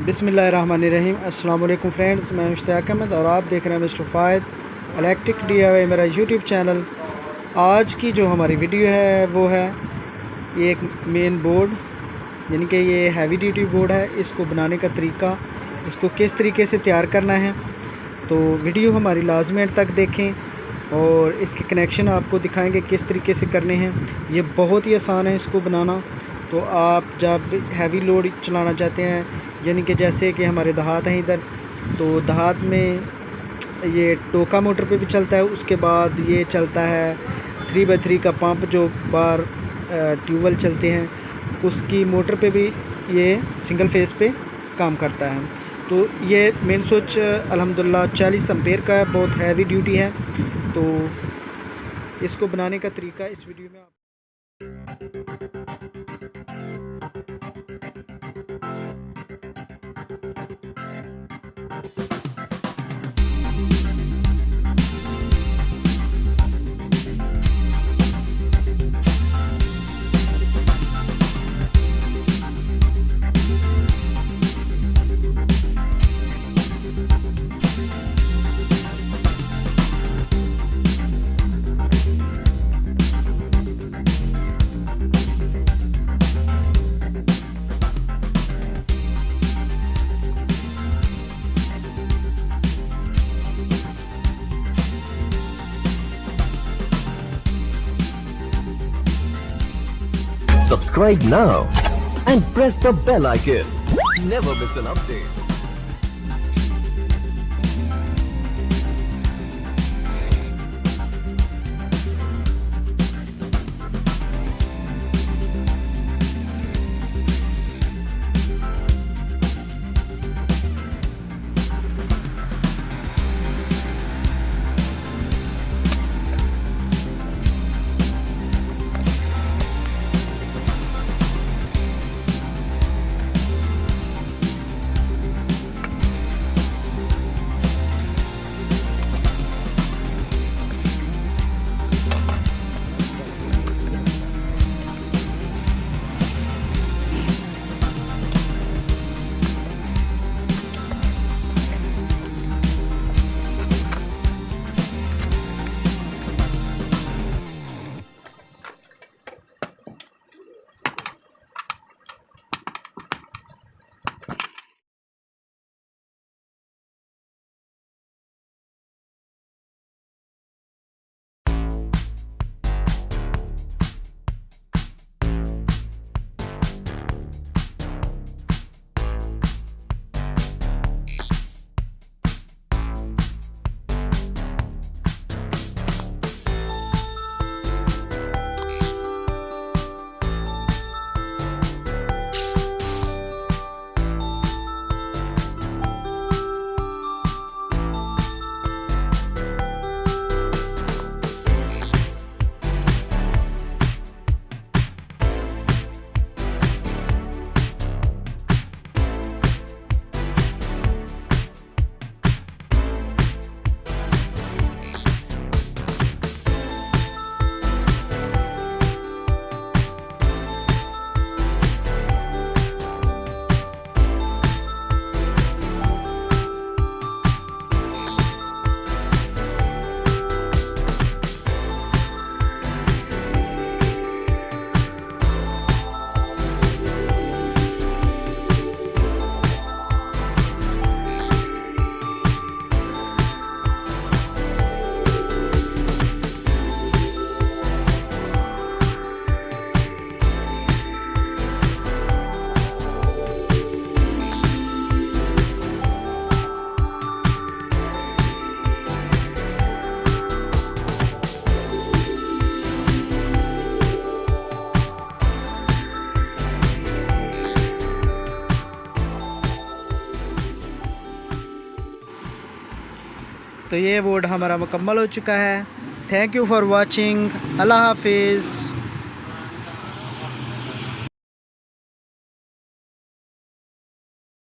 बिस्मिल्लाहिर्रहमानिर्रहीम। अस्सलाम वालेकुम फ्रेंड्स, मैं अहमद और आप देख रहे हैं मिस्टर फ़ाहिद इलेक्ट्रिक मेरा यूट्यूब चैनल। आज की जो हमारी वीडियो है वो है ये एक मेन बोर्ड, यानी कि ये हैवी ड्यूटी बोर्ड है। इसको बनाने का तरीका, इसको किस तरीके से तैयार करना है, तो वीडियो हमारी लाजमी एंड तक देखें और इसके कनेक्शन आपको दिखाएंगे किस तरीके से करने हैं। ये बहुत ही आसान है इसको बनाना। तो आप जब हैवी लोड चलाना चाहते हैं, यानी कि जैसे कि हमारे देहात हैं इधर, तो देहात में ये टोका मोटर पे भी चलता है। उसके बाद ये चलता है 3x3 का पंप, जो बार ट्यूबवेल चलते हैं उसकी मोटर पे भी ये सिंगल फेस पे काम करता है। तो ये मेन स्विच अल्हम्दुलिल्लाह 40 एम्पेयर का है, बहुत हैवी ड्यूटी है। तो इसको बनाने का तरीका इस वीडियो में Subscribe now and press the bell icon. Never miss an update. तो ये बोर्ड हमारा मुकम्मल हो चुका है। Thank you for watching. Allah हाफिज़।